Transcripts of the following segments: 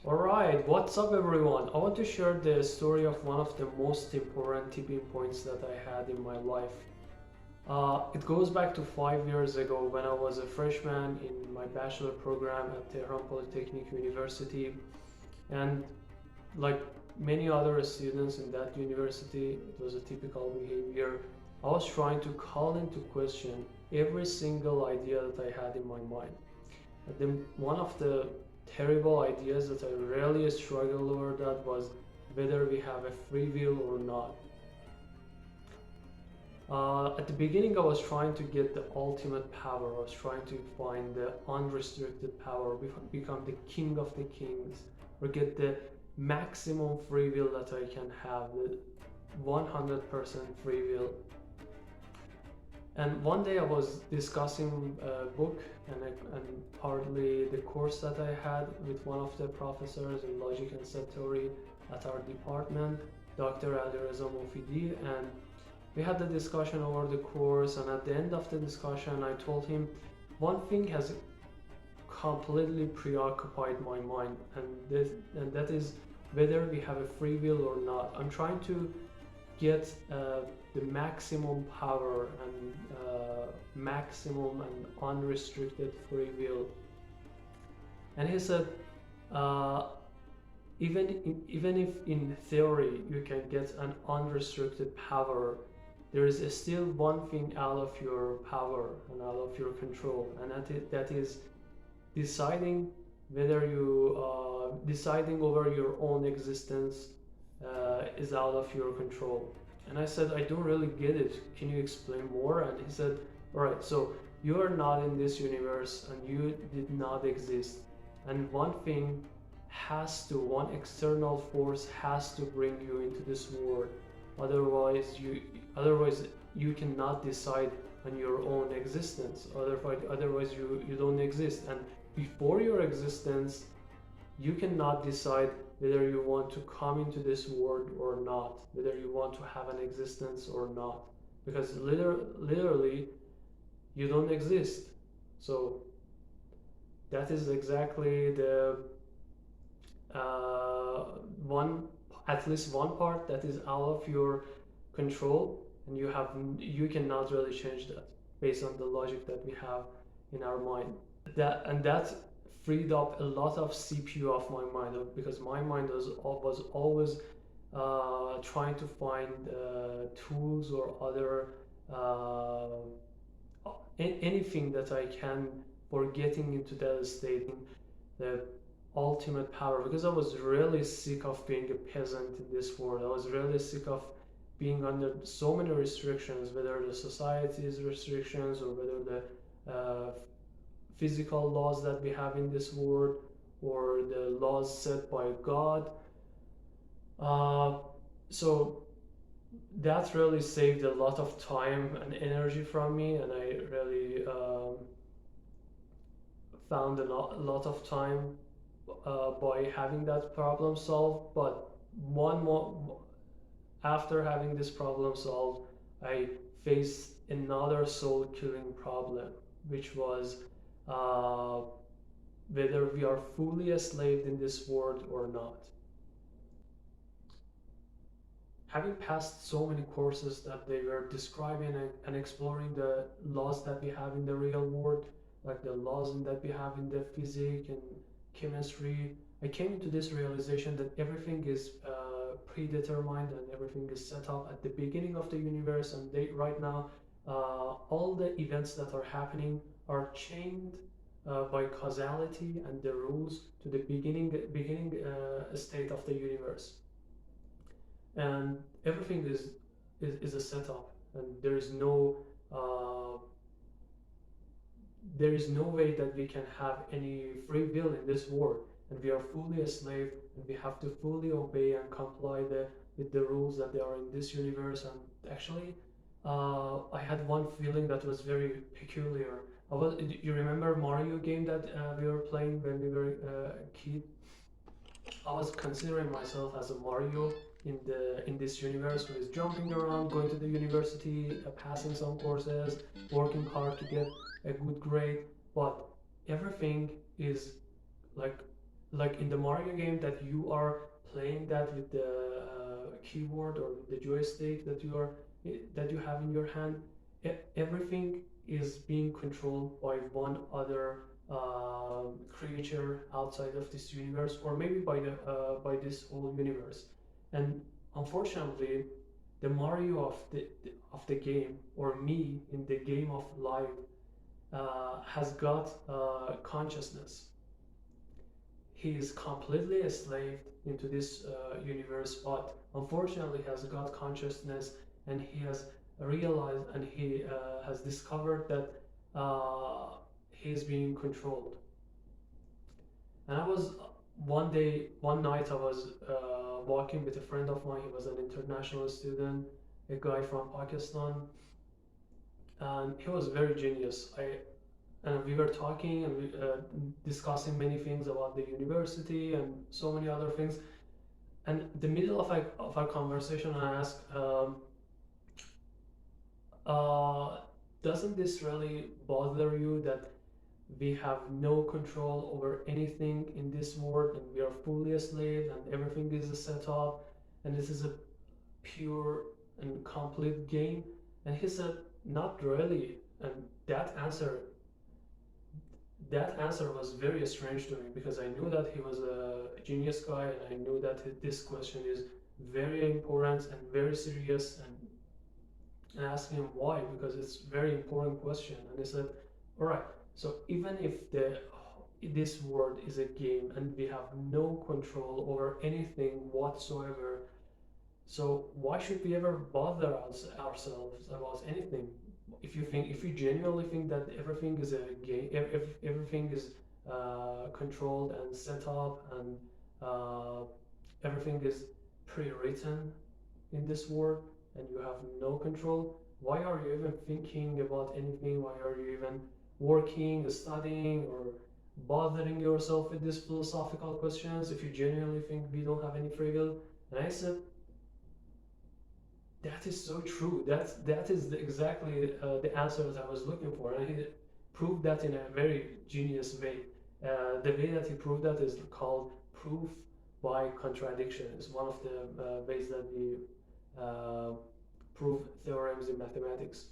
Alright, what's up everyone? I want to share the story of one of the most important tipping points that I had in my life. It goes back to 5 years ago when I was a freshman in my bachelor program at Tehran Polytechnic University, and like many other students in that university, it was a typical behavior. I was trying to call into question every single idea that I had in my mind. And then one of the terrible ideas that I really struggled over that was whether we have a free will or not. At the beginning, I was trying to get the ultimate power. I was trying to find the unrestricted power, become the king of the kings, or get the maximum free will that I can have, the 100% free will. And one day I was discussing a book and partly the course that I had with one of the professors in logic and set theory at our department, Dr. Alireza Mofidi, and we had the discussion over the course. And at the end of the discussion, I told him one thing has completely preoccupied my mind, and that is whether we have a free will or not. I'm trying to get the maximum power and maximum and unrestricted free will. And he said, uh, even if in theory you can get an unrestricted power, there is still one thing out of your power and out of your control, and that is deciding whether you deciding over your own existence is out of your control. And I said, I don't really get it. Can you explain more? And he said, all right, so you are not in this universe and you did not exist. And one external force has to bring you into this world. Otherwise you cannot decide on your own existence. Otherwise you don't exist. And before your existence, you cannot decide whether you want to come into this world or not, whether you want to have an existence or not, because literally you don't exist. So that is exactly the uh, one, at least one part that is out of your control, and you cannot really change that based on the logic that we have in our mind. That freed up a lot of CPU of my mind, because my mind was always trying to find tools or other uh, anything that I can for getting into that state, the ultimate power, because I was really sick of being a peasant in this world. I was really sick of being under so many restrictions, whether the society's restrictions or whether the physical laws that we have in this world or the laws set by God. Uh, so that really saved a lot of time and energy from me, and I really found a lot of time by having that problem solved. But one more after having this problem solved, I faced another soul-killing problem, which was uh, whether we are fully enslaved in this world or not. Having passed so many courses that they were describing and exploring the laws that we have in the real world, like the laws that we have in the physics and chemistry, I came into this realization that everything is predetermined and everything is set up at the beginning of the universe, and right now all the events that are happening are chained by causality and the rules to the beginning state of the universe, and everything is a setup, and uh, there is no way that we can have any free will in this world, and we are fully a slave, and we have to fully obey and comply with the rules that they are in this universe. And actually, I had one feeling that was very peculiar. You remember Mario game that we were playing when we were a kid? I was considering myself as a Mario in this universe, who is jumping around, going to the university, passing some courses, working hard to get a good grade, but everything is like like in the Mario game, that you are playing that with the keyboard or with the joystick that you have in your hand. Everything is being controlled by one other creature outside of this universe, or maybe by this whole universe. And unfortunately, the Mario of the game, or me in the game of life, has got consciousness. He is completely enslaved into this universe, but unfortunately has got consciousness, and he has realized, and he has discovered that he is being controlled. And I was one night, I was walking with a friend of mine. He was an international student, a guy from Pakistan, and he was very genius. And we were talking and discussing many things about the university and so many other things. And in the middle of our conversation, I asked, uh, doesn't this really bother you that we have no control over anything in this world, and we are fully a slave, and everything is a setup, and this is a pure and complete game? And he said, not really. And that answer was very strange to me, because I knew that he was a genius guy, and I knew that this question is very important and very serious, and asking him why, because it's a very important question. And he said, all right, so even if this world is a game and we have no control over anything whatsoever, so why should we ever bother ourselves about anything? If you genuinely think that everything is a game, if everything is controlled and set up, and uh, everything is pre-written in this world, and you have no control, why are you even thinking about anything? Why are you even working, studying, or bothering yourself with these philosophical questions if you genuinely think we don't have any free will? And I said, that is so true. That is exactly the answer that I was looking for, and he proved that in a very genius way. The way that he proved that is called proof by contradiction. It's one of the ways that we uh, prove theorems in mathematics,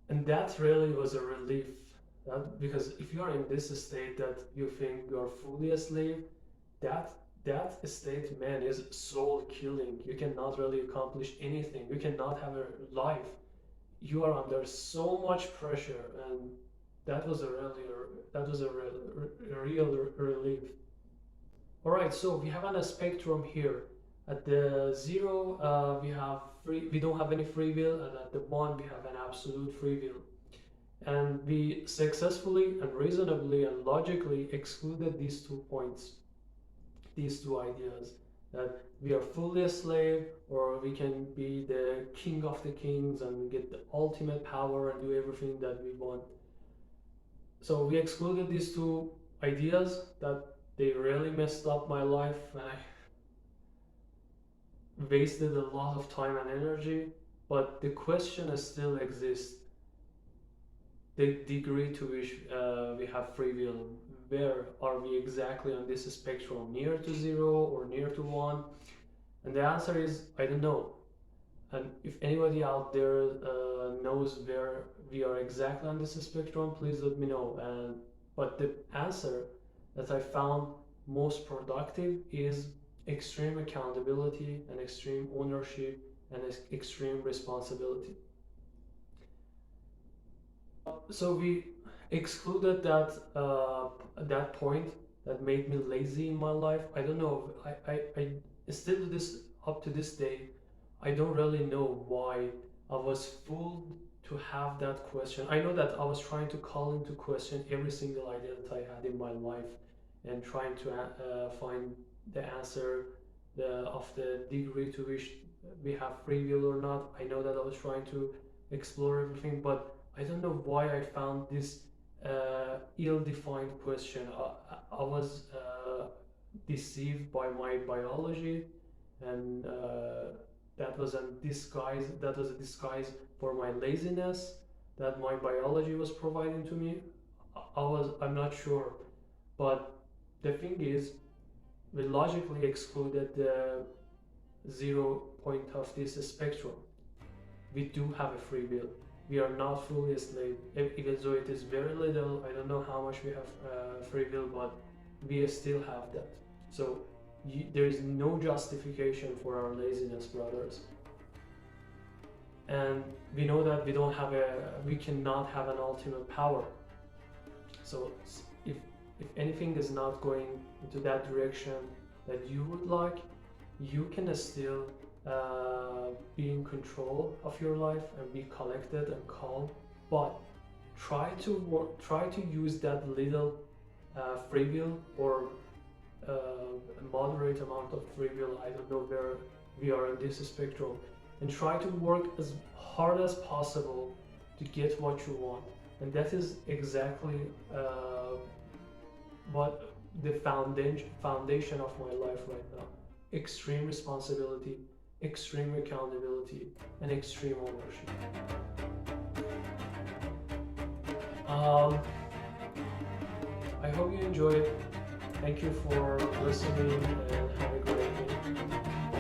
and that really was a relief. Because if you are in this state that you think you are fully a slave, that that state, man, is soul killing. You cannot really accomplish anything. You cannot have a life. You are under so much pressure, and that was a real relief. All right, so we have on a spectrum here. At the zero, we don't have any free will, and at the one, we have an absolute free will. And we successfully and reasonably and logically excluded these 2 points, these two ideas, that we are fully a slave, or we can be the king of the kings and get the ultimate power and do everything that we want. So we excluded these two ideas, that they really messed up my life, and I wasted a lot of time and energy. But the question still exists: the degree to which we have free will. Where are we exactly on this spectrum? Near to zero or near to one? And the answer is, I don't know. And if anybody out there knows where we are exactly on this spectrum, please let me know. But the answer that I found most productive is extreme accountability and extreme ownership and extreme responsibility. So we excluded that point that made me lazy in my life. I don't know. I still to this up to this day, I don't really know why I was fooled to have that question. I know that I was trying to call into question every single idea that I had in my life, and trying to find the answer of the degree to which we have free will or not. I know that I was trying to explore everything, but I don't know why I found this ill-defined question. I was deceived by my biology, and that was a disguise. That was a disguise for my laziness that my biology was providing to me. I'm not sure, But the thing is, we logically excluded the 0 point of this spectrum. We do have a free will. We are not fully a slave, even though it is very little. I don't know how much we have free will, but we still have that. So there is no justification for our laziness, brothers. And we know that we cannot have an ultimate power. So if anything is not going into that direction that you would like, you can still be in control of your life and be collected and calm. But try to use that little free will, or a moderate amount of free will. I don't know where we are in this spectrum, and try to work as hard as possible to get what you want. And that is exactly what the foundation of my life right now. Extreme responsibility, extreme accountability, and extreme ownership. I hope you enjoyed. Thank you for listening, and have a great day.